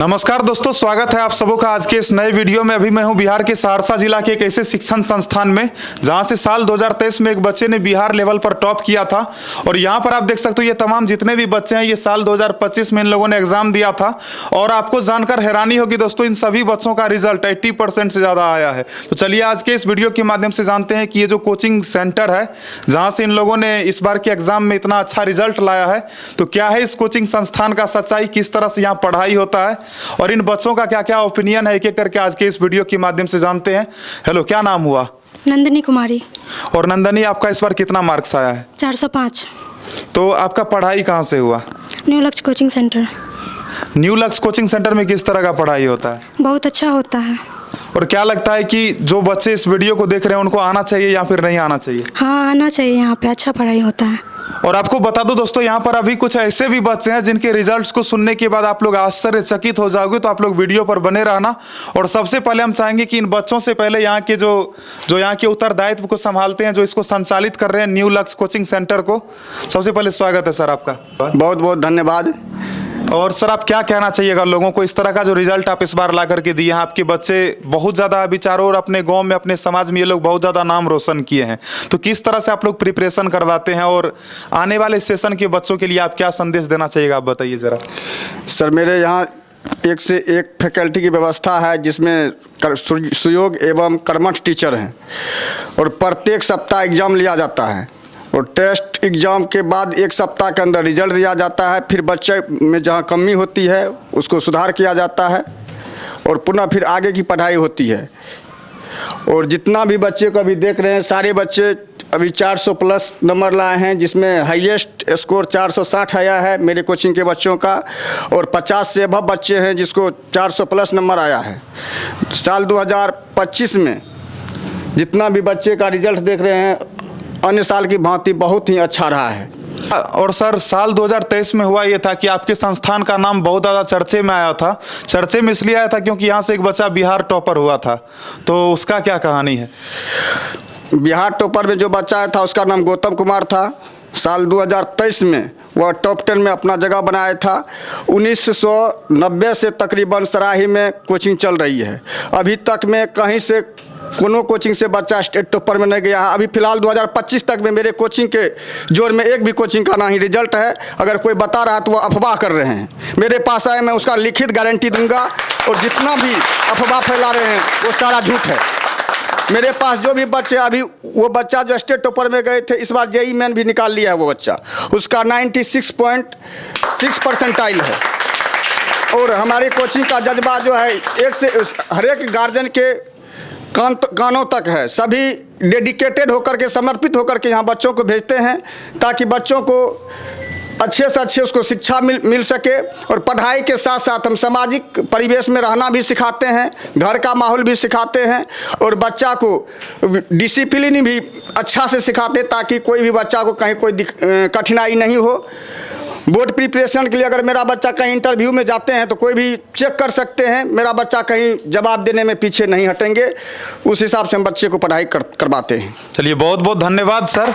नमस्कार दोस्तों, स्वागत है आप सबों का आज के इस नए वीडियो में। अभी मैं हूं बिहार के सहरसा जिला के एक ऐसे शिक्षण संस्थान में जहां से साल 2023 में एक बच्चे ने बिहार लेवल पर टॉप किया था। और यहां पर आप देख सकते हो ये तमाम जितने भी बच्चे हैं ये साल 2025 में इन लोगों ने एग्जाम दिया था। और आपको जानकर हैरानी होगी दोस्तों, इन सभी बच्चों का रिजल्ट 80% से ज़्यादा आया है। तो चलिए आज के इस वीडियो के माध्यम से जानते हैं कि ये जो कोचिंग सेंटर है जहाँ से इन लोगों ने इस बार के एग्जाम में इतना अच्छा रिजल्ट लाया है, तो क्या है इस कोचिंग संस्थान का सच्चाई, किस तरह से यहाँ पढ़ाई होता है और इन बच्चों का क्या क्या ओपिनियन है, एक एक करके आज के इस वीडियो के माध्यम से जानते हैं। हेलो, क्या नाम हुआ? नंदिनी कुमारी। और नंदनी, आपका इस बार कितना मार्क्स आया है? 405। तो आपका पढ़ाई कहाँ से हुआ? न्यू लक्ष्य कोचिंग सेंटर। न्यू लक्ष्य कोचिंग सेंटर में किस तरह का पढ़ाई होता है? बहुत अच्छा होता है। और क्या लगता है कि जो बच्चे इस वीडियो को देख रहे हैं उनको आना चाहिए या फिर नहीं आना चाहिए? हाँ, आना चाहिए, यहाँ पे अच्छा पढ़ाई होता है। और आपको बता दो दोस्तों, यहाँ पर अभी कुछ ऐसे भी बच्चे हैं जिनके रिजल्ट्स को सुनने के बाद आप लोग आश्चर्यचकित हो जाओगे। तो आप लोग वीडियो पर बने रहना। और सबसे पहले हम चाहेंगे कि इन बच्चों से पहले यहाँ के जो यहाँ के उत्तरदायित्व को संभालते हैं, जो इसको संचालित कर रहे हैं न्यू लक्ष्य कोचिंग सेंटर को, सबसे पहले स्वागत है सर आपका। बहुत बहुत धन्यवाद। और सर, आप क्या कहना चाहिएगा लोगों को, इस तरह का जो रिजल्ट आप इस बार ला करके दिए हैं? आपके बच्चे बहुत ज़्यादा विचारों और अपने गांव में, अपने समाज में ये लोग बहुत ज़्यादा नाम रोशन किए हैं। तो किस तरह से आप लोग प्रिपरेशन करवाते हैं और आने वाले सेशन के बच्चों के लिए आप क्या संदेश देना चाहिएगा, आप बताइए ज़रा। सर, मेरे यहाँ एक से एक फैकल्टी की व्यवस्था है जिसमें सुयोग एवं कर्मठ टीचर हैं और प्रत्येक सप्ताह एग्ज़ाम लिया जाता है और टेस्ट एग्ज़ाम के बाद एक सप्ताह के अंदर रिजल्ट दिया जाता है। फिर बच्चे में जहाँ कमी होती है उसको सुधार किया जाता है और पुनः फिर आगे की पढ़ाई होती है। और जितना भी बच्चे को अभी देख रहे हैं, सारे बच्चे अभी 400 प्लस नंबर लाए हैं, जिसमें हाईएस्ट स्कोर 460 आया है मेरे कोचिंग के बच्चों का। और 50 से अबव बच्चे हैं जिसको 400 प्लस नंबर आया है। साल 2025 में जितना भी बच्चे का रिजल्ट देख रहे हैं अन्य साल की भांति बहुत ही अच्छा रहा है। और सर, साल 2023 में हुआ ये था कि आपके संस्थान का नाम बहुत ज़्यादा चर्चे में आया था। चर्चे में इसलिए आया था क्योंकि यहाँ से एक बच्चा बिहार टॉपर हुआ था। तो उसका क्या कहानी है? बिहार टॉपर में जो बच्चा आया था उसका नाम गौतम कुमार था। साल 2023 में वह टॉप 10 में अपना जगह बनाया था। 1990 से तकरीबन सराही में कोचिंग चल रही है। अभी तक में कहीं से कोनो कोचिंग से बच्चा स्टेट टॉपर में नहीं गया है। अभी फिलहाल 2025 तक में मेरे कोचिंग के जोर में एक भी कोचिंग का ना ही रिजल्ट है। अगर कोई बता रहा है तो वो अफवाह कर रहे हैं। मेरे पास आए, मैं उसका लिखित गारंटी दूंगा। और जितना भी अफवाह फैला रहे हैं वो सारा झूठ है। मेरे पास जो भी बच्चे, अभी वो बच्चा जो स्टेट टॉपर में गए थे, इस बार जेईई मेन भी निकाल लिया है वो बच्चा, उसका 96.6 परसेंटाइल है। और हमारी कोचिंग का जज्बा जो है एक से हर एक गार्जियन के कानों तक है। सभी डेडिकेटेड होकर के, समर्पित होकर के यहाँ बच्चों को भेजते हैं ताकि बच्चों को अच्छे से अच्छे उसको शिक्षा मिल सके। और पढ़ाई के साथ साथ हम सामाजिक परिवेश में रहना भी सिखाते हैं, घर का माहौल भी सिखाते हैं और बच्चा को डिसिप्लिन भी अच्छा से सिखाते ताकि कोई भी बच्चा को कहीं कोई कठिनाई नहीं हो। बोर्ड प्रिपरेशन के लिए अगर मेरा बच्चा कहीं इंटरव्यू में जाते हैं तो कोई भी चेक कर सकते हैं, मेरा बच्चा कहीं जवाब देने में पीछे नहीं हटेंगे। उस हिसाब से हम बच्चे को पढ़ाई करवाते हैं। चलिए, बहुत बहुत धन्यवाद सर।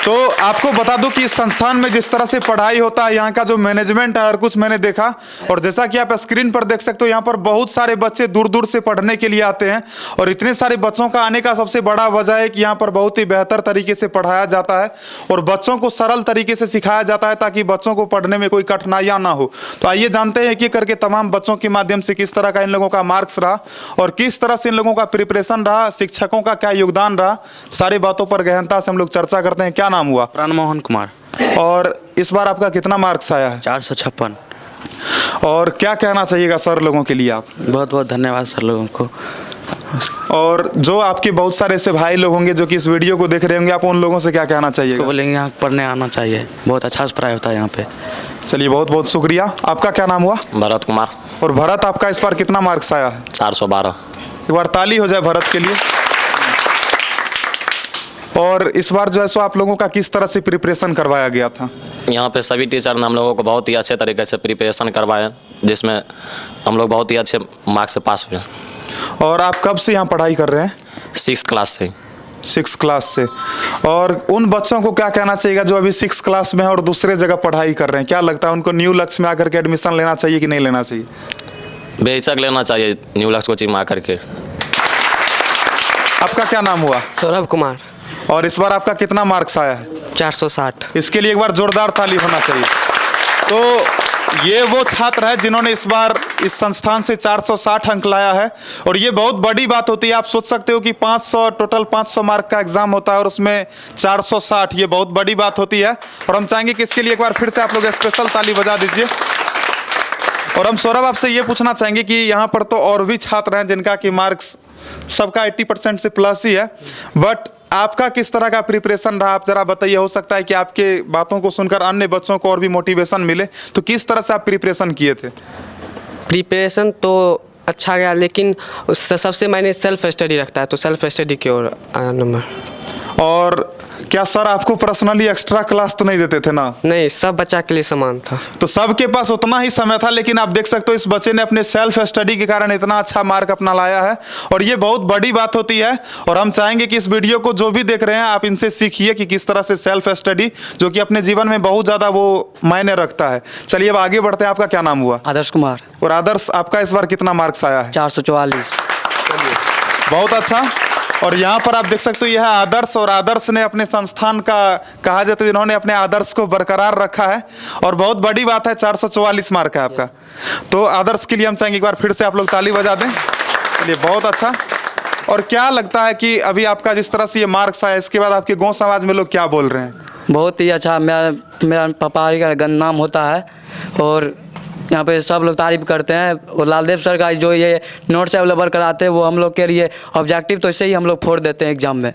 तो आपको बता दूं कि इस संस्थान में जिस तरह से पढ़ाई होता है, यहाँ का जो मैनेजमेंट है और कुछ मैंने देखा, और जैसा कि आप स्क्रीन पर देख सकते हो यहाँ पर बहुत सारे बच्चे दूर दूर से पढ़ने के लिए आते हैं। और इतने सारे बच्चों का आने का सबसे बड़ा वजह है कि यहाँ पर बहुत ही बेहतर तरीके से पढ़ाया जाता है और बच्चों को सरल तरीके से सिखाया जाता है ताकि बच्चों को पढ़ने में कोई कठिनाइयाँ ना हो। तो आइए जानते हैं कि करके तमाम बच्चों के माध्यम से किस तरह का इन लोगों का मार्क्स रहा और किस तरह से इन लोगों का प्रिपरेशन रहा, शिक्षकों का क्या योगदान रहा। सारी बातों पर गहनता से हम लोग चर्चा करते हैं। क्या नाम हुआ? प्रणमोहन कुमार। और इस बार आपका कितना मार्क्स आया है? 456। और क्या कहना चाहिएगा सर लोगों के लिए आप? बहुत बहुत धन्यवाद सर लोगों को। और जो आपके बहुत सारे ऐसे भाई लोग होंगे जो कि इस वीडियो को देख रहे होंगे, आप उन लोगों से क्या कहना चाहिएगा? बोलेंगे यहाँ पढ़ने आना चाहिए, बहुत अच्छा पढ़ाई होता है यहाँ पे। चलिए, बहुत बहुत शुक्रिया। आपका क्या नाम हुआ? भरत कुमार। और भरत, आपका इस बार कितना मार्क्स आया है? 412। एक बार ताली हो जाए भरत के लिए। और इस बार जो है सो आप लोगों का किस तरह से प्रिपरेशन करवाया गया था? यहाँ पे सभी टीचर ने हम लोगों को बहुत ही अच्छे तरीके से प्रिपरेशन करवाए, जिसमें हम लोग बहुत ही अच्छे मार्क्स से पास हुए। और आप कब से यहाँ पढ़ाई कर रहे हैं? 6th क्लास से। 6th क्लास से। और उन बच्चों को क्या कहना चाहिएगा जो अभी 6th क्लास में है और दूसरे जगह पढ़ाई कर रहे हैं? क्या लगता है उनको न्यू लक्ष्य में आकर के एडमिशन लेना चाहिए कि नहीं लेना चाहिए? बेहिचक लेना चाहिए न्यू लक्ष्य कोचिंग में आकर के। आपका क्या नाम हुआ? सौरभ कुमार। और इस बार आपका कितना मार्क्स आया है? 460। इसके लिए एक बार जोरदार ताली होना चाहिए। तो ये वो छात्र है जिन्होंने इस बार इस संस्थान से 460 अंक लाया है और ये बहुत बड़ी बात होती है। आप सोच सकते हो कि 500 टोटल 500 मार्क का एग्जाम होता है और उसमें 460, ये बहुत बड़ी बात होती है। और हम चाहेंगे कि इसके लिए एक बार फिर से आप लोग स्पेशल ताली बजा दीजिए। और हम सौरभ आपसे ये पूछना चाहेंगे कि यहाँ पर तो और भी छात्र हैं जिनका कि मार्क्स सबका 80% से प्लस ही है, बट आपका किस तरह का प्रिपरेशन रहा? आप जरा बताइए। हो सकता है कि आपके बातों को सुनकर अन्य बच्चों को और भी मोटिवेशन मिले, तो किस तरह से आप प्रिपरेशन किए थे? प्रिपरेशन तो अच्छा गया, लेकिन उससे सबसे मैंने सेल्फ स्टडी रखता है, तो सेल्फ स्टडी की ओर आया नंबर। और क्या सर आपको पर्सनली एक्स्ट्रा क्लास तो नहीं देते थे ना? नहीं, सब बच्चा के लिए समान था। तो सबके पास उतना ही समय था, लेकिन आप देख सकते हो इस बच्चे ने अपने सेल्फ स्टडी के कारण इतना अच्छा मार्क अपना लाया है और ये बहुत बड़ी बात होती है। और हम चाहेंगे कि इस वीडियो को जो भी देख रहे हैं आप इनसे सीखिए कि किस तरह से सेल्फ स्टडी, जो कि अपने जीवन में बहुत ज़्यादा वो मायने रखता है। चलिए अब आगे बढ़ते हैं। आपका क्या नाम हुआ? आदर्श कुमार। और आदर्श, आपका इस बार कितना मार्क्स आया है? 444। बहुत अच्छा। और यहाँ पर आप देख सकते हो यह है आदर्श, और आदर्श ने अपने संस्थान का कहा जाता है जिन्होंने अपने आदर्श को बरकरार रखा है और बहुत बड़ी बात है। 444 मार्क है आपका। तो आदर्श के लिए हम चाहेंगे एक बार फिर से आप लोग ताली बजा दें। चलिए बहुत अच्छा। और क्या लगता है कि अभी आपका जिस तरह से ये मार्क्स आया, इसके बाद आपके गाँव समाज में लोग क्या बोल रहे हैं? बहुत ही अच्छा। मेरा पापा का नाम होता है और यहाँ पे सब लोग तारीफ करते हैं। और लालदेव सर का जो ये नोट्स अवेलेबल कराते हैं वो हम लोग के लिए ऑब्जेक्टिव तो इससे ही हम लोग फोड़ देते हैं एग्जाम में।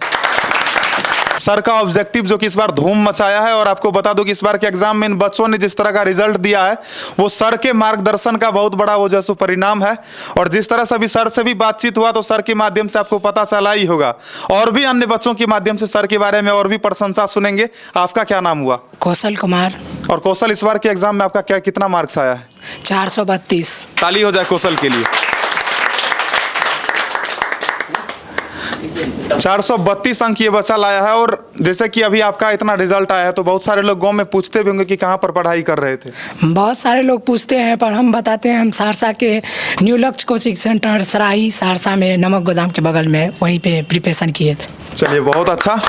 सर का ऑब्जेक्टिव जो कि इस बार धूम मचाया है। और आपको बता दूं कि इस बार के एग्जाम में इन बच्चों ने जिस तरह का रिजल्ट दिया है वो सर के मार्गदर्शन का बहुत बड़ा वो जैसो परिणाम है। और जिस तरह से अभी सर से भी बातचीत हुआ तो सर के माध्यम से आपको पता चला ही होगा, और भी अन्य बच्चों के माध्यम से सर के बारे में और भी प्रशंसा सुनेंगे। आपका क्या नाम हुआ? कौशल कुमार। और कौशल, इस बार के एग्जाम में आपका कितना मार्क्स आया है? 432। ताली हो जाए कौशल के लिए। 432 अंक ये बच्चा लाया है। और जैसे कि अभी आपका इतना रिजल्ट आया है तो बहुत सारे लोग गांव में पूछते भी होंगे कि कहाँ पर पढ़ाई कर रहे थे। बहुत सारे लोग पूछते हैं, पर हम बताते हैं हम सहरसा के न्यू लक्ष्य कोचिंग सेंटर सराही सहरसा में नमक गोदाम के बगल में, वहीं पे प्रिपरेशन किए थे। चलिए बहुत अच्छा।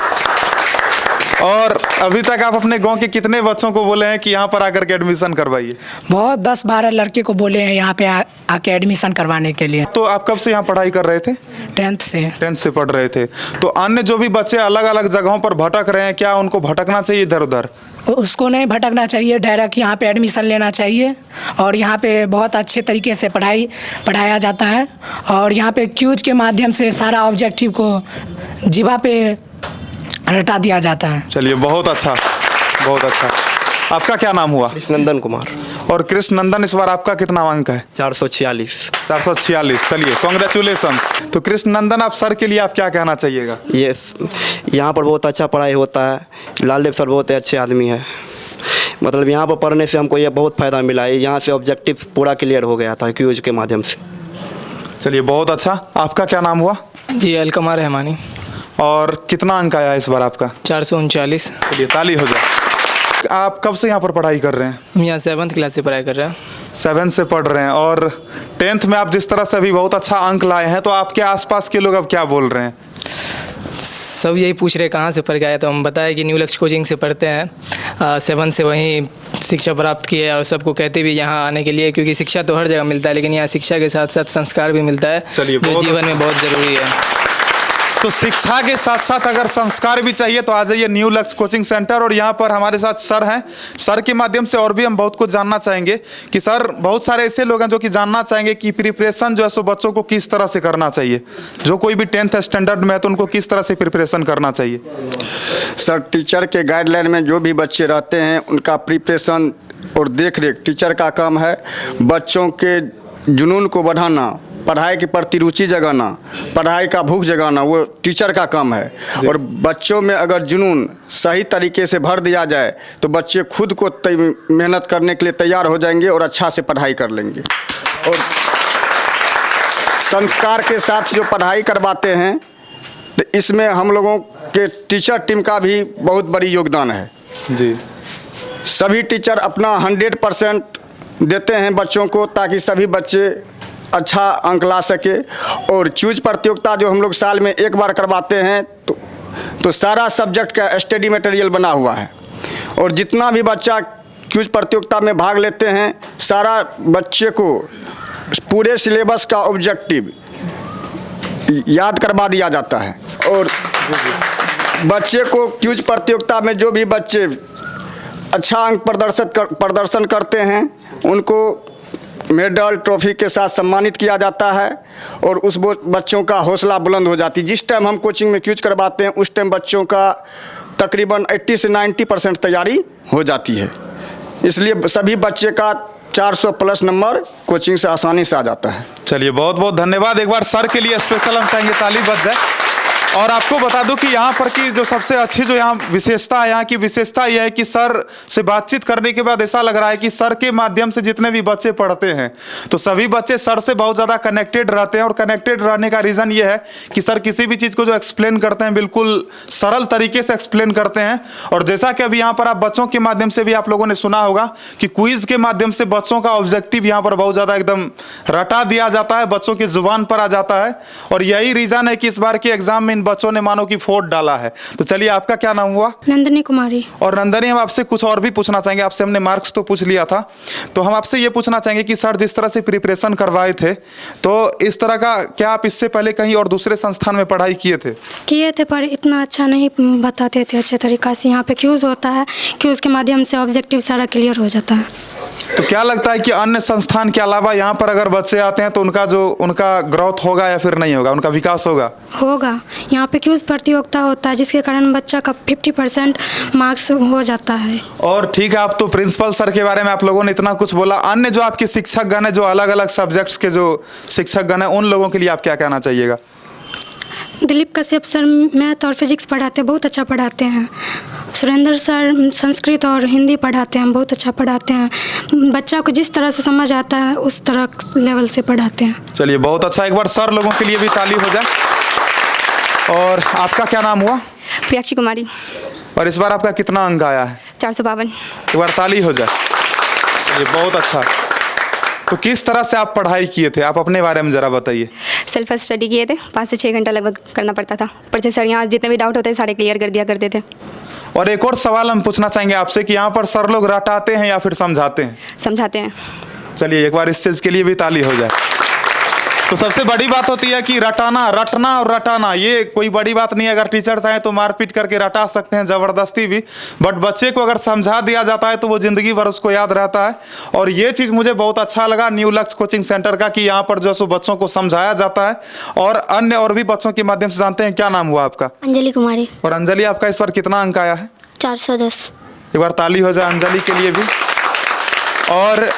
और अभी तक आप अपने गांव के कितने बच्चों को बोले हैं कि यहाँ पर आकर के एडमिशन करवाइए? बहुत 10-12 लड़के को बोले हैं यहाँ पे आके एडमिशन करवाने के लिए। तो आप कब से यहाँ पढ़ाई कर रहे थे? 10th से। 10th से पढ़ रहे थे। तो अन्य जो भी बच्चे अलग अलग जगहों पर भटक रहे हैं, क्या उनको भटकना चाहिए इधर उधर? उसको नहीं भटकना चाहिए, डायरेक्ट यहाँ पे एडमिशन लेना चाहिए। और यहाँ पे बहुत अच्छे तरीके से पढ़ाया जाता है और यहाँ पे क्यूज के माध्यम से सारा ऑब्जेक्टिव को जीवा पे रटा दिया जाता है। चलिए बहुत अच्छा, बहुत अच्छा। आपका क्या नाम हुआ? कृष्णनंदन कुमार। और कृष्णनंदन, इस बार आपका कितना अंक है? 446। 446। चलिए कॉन्ग्रेचुलेसन्स। तो कृष्णनंदन, आप सर के लिए आप क्या कहना चाहिएगा? ये यहाँ पर बहुत अच्छा पढ़ाई होता है। लालदेव सर बहुत अच्छे आदमी है। मतलब यहाँ पर पढ़ने से हमको ये बहुत फ़ायदा मिला है। यहाँ से ऑब्जेक्टिव पूरा क्लियर हो गया था क्यूज के माध्यम से। चलिए बहुत अच्छा। आपका क्या नाम हुआ? जी अलकमार रहमानी। और कितना अंक आया इस बार आपका? 439। चलिए ताली हो जाए। आप कब से यहाँ पर पढ़ाई कर रहे हैं? हम यहाँ 7th क्लास से पढ़ाई कर रहे हैं। 7th से पढ़ रहे हैं। और 10th में आप जिस तरह से अभी बहुत अच्छा अंक लाए हैं, तो आपके आसपास के लोग अब क्या बोल रहे हैं? सब यही पूछ रहे कहाँ से पढ़ के आए, तो हम बताए कि न्यू लक्ष्य कोचिंग से पढ़ते हैं। 7th से वहीं शिक्षा प्राप्त की है और सबको कहते भी यहाँ आने के लिए, क्योंकि शिक्षा तो हर जगह मिलता है, लेकिन यहाँ शिक्षा के साथ साथ संस्कार भी मिलता है, जो जीवन में बहुत ज़रूरी है। तो शिक्षा के साथ साथ अगर संस्कार भी चाहिए तो आ जाइए न्यू लक्ष्य कोचिंग सेंटर। और यहाँ पर हमारे साथ सर हैं। सर के माध्यम से और भी हम बहुत कुछ जानना चाहेंगे कि सर, बहुत सारे ऐसे लोग हैं जो कि जानना चाहेंगे कि प्रिपरेशन जो है सो बच्चों को किस तरह से करना चाहिए। जो कोई भी 10th स्टैंडर्ड में है तो उनको किस तरह से प्रिपरेशन करना चाहिए? सर, टीचर के गाइडलाइन में जो भी बच्चे रहते हैं उनका प्रिपरेशन और देखरेख टीचर का काम है। बच्चों के जुनून को बढ़ाना, पढ़ाई के प्रति रुचि जगाना, पढ़ाई का भूख जगाना, वो टीचर का काम है। और बच्चों में अगर जुनून सही तरीके से भर दिया जाए तो बच्चे खुद को मेहनत करने के लिए तैयार हो जाएंगे और अच्छा से पढ़ाई कर लेंगे। और संस्कार के साथ जो पढ़ाई करवाते हैं तो इसमें हम लोगों के टीचर टीम का भी बहुत बड़ी योगदान है जी। सभी टीचर अपना 100% देते हैं बच्चों को, ताकि सभी बच्चे अच्छा अंक ला सके। और क्यूज प्रतियोगिता जो हम लोग साल में एक बार करवाते हैं तो सारा सब्जेक्ट का स्टडी मटेरियल बना हुआ है और जितना भी बच्चा क्यूज प्रतियोगिता में भाग लेते हैं सारा बच्चे को पूरे सिलेबस का ऑब्जेक्टिव याद करवा दिया जाता है। और बच्चे को क्यूज प्रतियोगिता में जो भी बच्चे अच्छा अंक प्रदर्शन करते हैं उनको मेडल ट्रॉफी के साथ सम्मानित किया जाता है और उस बच्चों का हौसला बुलंद हो जाती है। जिस टाइम हम कोचिंग में क्यूज करवाते हैं उस टाइम बच्चों का तकरीबन 80 से 90% तैयारी हो जाती है, इसलिए सभी बच्चे का 400 प्लस नंबर कोचिंग से आसानी से आ जाता है। चलिए बहुत बहुत धन्यवाद। एक बार सर के लिए स्पेशल हम चाहेंगे ताली बज जाए। और आपको बता दूं कि यहाँ पर की जो सबसे अच्छी जो यहाँ विशेषता है, यहाँ की विशेषता यह है कि सर से बातचीत करने के बाद ऐसा लग रहा है कि सर के माध्यम से जितने भी बच्चे पढ़ते हैं तो सभी बच्चे सर से बहुत ज़्यादा कनेक्टेड रहते हैं। और कनेक्टेड रहने का रीज़न ये है कि सर किसी भी चीज़ को जो एक्सप्लेन करते हैं बिल्कुल सरल तरीके से एक्सप्लेन करते हैं। और जैसा कि अभी यहाँ पर आप बच्चों के माध्यम से भी आप लोगों ने सुना होगा कि क्विज़ के माध्यम से बच्चों का ऑब्जेक्टिव यहाँ पर बहुत ज़्यादा एकदम रटा दिया जाता है, बच्चों की जुबान पर आ जाता है। और यही रीज़न है कि इस बार के एग्जाम में बच्चों ने मानो कि फोर्ट डाला है। तो चलिए आपका क्या नाम हुआ? नंदिनी कुमारी। और नंदिनी, हम आपसे कुछ और भी पूछना चाहेंगे। आपसे हमने मार्क्स तो पूछ लिया था, तो हम आपसे ये पूछना चाहेंगे कि सर जिस तरह से प्रिपरेशन करवाए थे तो इस तरह का क्या आप इससे पहले कहीं और दूसरे संस्थान में पढ़ाई किए थे? पर इतना अच्छा नहीं बताते थे अच्छे तरीक़ा से। यहाँ पे क्यूज़ होता है, क्यूज़ के माध्यम से ऑब्जेक्टिव सारा क्लियर हो जाता है। तो क्या लगता है कि अन्य संस्थान के अलावा यहाँ पर अगर बच्चे आते हैं तो उनका ग्रोथ होगा या फिर नहीं होगा, उनका विकास होगा? होगा। यहाँ पे क्यूज़ प्रतियोगिता होता है जिसके कारण बच्चा का 50% मार्क्स हो जाता है। और ठीक है, आप तो प्रिंसिपल सर के बारे में आप लोगों ने इतना कुछ बोला। अन्य जो आपके शिक्षक गण है, जो अलग अलग सब्जेक्ट्स के जो शिक्षक गण है, उन लोगों के लिए आप क्या कहना चाहिएगा? दिलीप कश्यप सर मैथ और फिजिक्स पढ़ाते हैं, बहुत अच्छा पढ़ाते हैं। सुरेंद्र सर संस्कृत और हिंदी पढ़ाते हैं, बहुत अच्छा पढ़ाते हैं। बच्चा को जिस तरह से समझ आता है उस तरह लेवल से पढ़ाते हैं। चलिए बहुत अच्छा, एक बार सर लोगों के लिए भी ताली हो जाए। और आपका क्या नाम हुआ? प्रियाक्षी कुमारी। और इस बार आपका कितना अंक आया है? 452। एक बार ताली हो जाए। ये बहुत अच्छा। तो किस तरह से आप पढ़ाई किए थे, आप अपने बारे में ज़रा बताइए। सेल्फ स्टडी किए थे, 5 से 6 घंटा लगभग करना पड़ता था। पर से सर यहाँ जितने भी डाउट होते थे सारे क्लियर कर दिया करते थे। और एक और सवाल हम पूछना चाहेंगे आपसे कि यहाँ पर सर लोग रटाते हैं या फिर समझाते हैं? समझाते हैं। चलिए एक बार इस चीज़ के लिए भी ताली हो जाए। तो सबसे बड़ी बात होती है कि रटना और रटाना ये कोई बड़ी बात नहीं है। अगर टीचर चाहें तो मारपीट करके रटा सकते हैं, ज़बरदस्ती भी, बट बच्चे को अगर समझा दिया जाता है तो वो ज़िंदगी भर उसको याद रहता है। और ये चीज़ मुझे बहुत अच्छा लगा न्यू लक्ष्य कोचिंग सेंटर का कि यहाँ पर जो सो बच्चों को समझाया जाता है। और अन्य और भी बच्चों के माध्यम से जानते हैं। क्या नाम हुआ आपका? अंजलि कुमारी। और अंजलि, आपका इस बार कितना अंक आया है? 410। एक बार ताली हो जाए अंजलि के लिए भी। और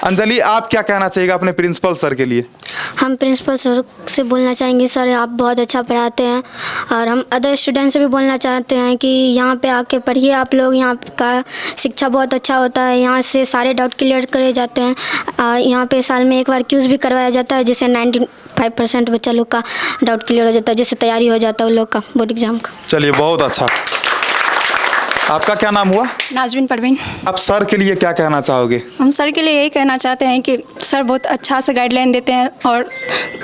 अंजलि, आप क्या कहना चाहिएगा अपने प्रिंसिपल सर के लिए? हम प्रिंसिपल सर से बोलना चाहेंगे, सर आप बहुत अच्छा पढ़ाते हैं। और हम अदर स्टूडेंट से भी बोलना चाहते हैं कि यहाँ पे आके पढ़िए आप लोग, यहाँ का शिक्षा बहुत अच्छा होता है। यहाँ से सारे डाउट क्लियर करे जाते हैं। यहाँ पे साल में एक बार क्यूज़ भी करवाया जाता है जिससे 95% बच्चा लोग का डाउट क्लियर हो जाता है, जिससे तैयारी हो जाता है उन लोग का बोर्ड एग्जाम का। चलिए बहुत अच्छा। आपका क्या नाम हुआ? नाजबिन परवीन। आप सर के लिए क्या कहना चाहोगे? हम सर के लिए यही कहना चाहते हैं कि सर बहुत अच्छा से गाइडलाइन देते हैं और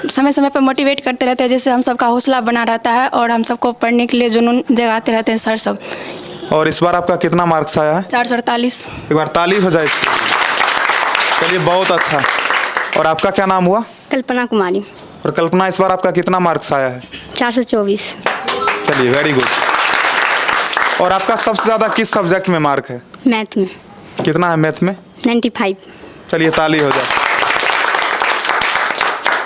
समय समय पर मोटिवेट करते रहते हैं, जिससे हम सबका हौसला बना रहता है और हम सबको पढ़ने के लिए जुनून जगाते रहते हैं सर सब। और इस बार आपका कितना मार्क्स आया है? 448। एक बार ताली हो जाए। चलिए बहुत अच्छा। और आपका क्या नाम हुआ? कल्पना कुमारी। और कल्पना, इस बार आपका कितना मार्क्स आया है? 424। चलिए वेरी गुड। और आपका सबसे ज़्यादा किस सब्जेक्ट में मार्क है? मैथ में। कितना है मैथ में? 95। चलिए ताली हो जाए।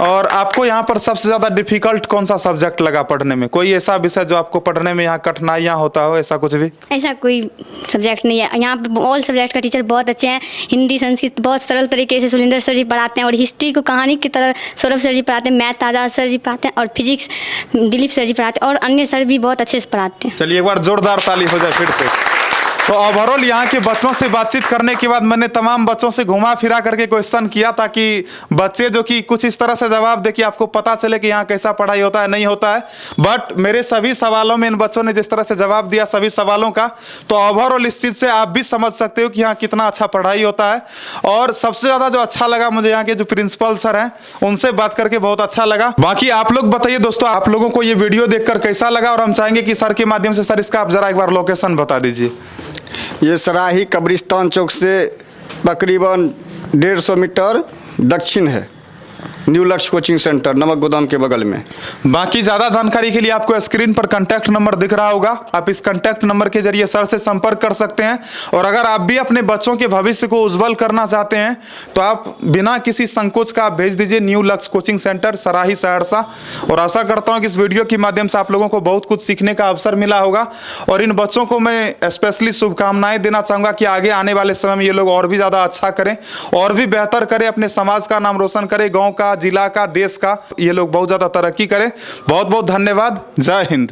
और आपको यहाँ पर सबसे ज़्यादा डिफिकल्ट कौन सा सब्जेक्ट लगा पढ़ने में? कोई ऐसा विषय जो आपको पढ़ने में यहाँ कठिनाइयाँ होता हो, ऐसा कुछ भी? ऐसा कोई सब्जेक्ट नहीं है। यहाँ पे ऑल सब्जेक्ट का टीचर बहुत अच्छे हैं। हिंदी संस्कृत बहुत सरल तरीके से सुरेंद्र सर जी पढ़ाते हैं और हिस्ट्री को कहानी की तरह सौरभ सर जी पढ़ाते हैं। मैथ आजाद सर जी पढ़ाते हैं और फिजिक्स दिलीप सर जी पढ़ाते हैं और अन्य सर भी बहुत अच्छे से पढ़ाते हैं। चलिए एक बार जोरदार ताली हो जाए फिर से। तो ओवरऑल यहाँ के बच्चों से बातचीत करने के बाद मैंने तमाम बच्चों से घुमा फिरा करके क्वेश्चन किया ताकि बच्चे जो कि कुछ इस तरह से जवाब दे कि आपको पता चले कि यहाँ कैसा पढ़ाई होता है नहीं होता है। बट मेरे सभी सवालों में इन बच्चों ने जिस तरह से जवाब दिया सभी सवालों का, तो ओवरऑल इस चीज़ से आप भी समझ सकते हो कि यहाँ कितना अच्छा पढ़ाई होता है। और सबसे ज़्यादा जो अच्छा लगा मुझे यहाँ के जो प्रिंसिपल सर हैं उनसे बात करके बहुत अच्छा लगा। बाकी आप लोग बताइए दोस्तों, आप लोगों को ये वीडियो देखकर कैसा लगा, और हम चाहेंगे कि सर के माध्यम से सर इसका आप जरा एक बार लोकेशन बता दीजिए। ये सराही कब्रिस्तान चौक से तकरीबन 150 मीटर दक्षिण है, न्यू लक्ष्य कोचिंग सेंटर नमक गोदाम के बगल में। बाकी ज़्यादा जानकारी के लिए आपको स्क्रीन पर कॉन्टैक्ट नंबर दिख रहा होगा, आप इस कॉन्टैक्ट नंबर के जरिए सर से संपर्क कर सकते हैं। और अगर आप भी अपने बच्चों के भविष्य को उज्जवल करना चाहते हैं तो आप बिना किसी संकोच का आप भेज दीजिए न्यू लक्ष्य कोचिंग सेंटर सराही सहरसा। और आशा करता हूँ कि इस वीडियो के माध्यम से आप लोगों को बहुत कुछ सीखने का अवसर मिला होगा। और इन बच्चों को मैं स्पेशली शुभकामनाएं देना चाहूँगा कि आगे आने वाले समय में ये लोग और भी ज़्यादा अच्छा करें और भी बेहतर करें, अपने समाज का नाम रोशन करें, गाँव का, जिला का, देश का, ये लोग बहुत ज़्यादा तरक्की करें। बहुत बहुत धन्यवाद। जय हिंद।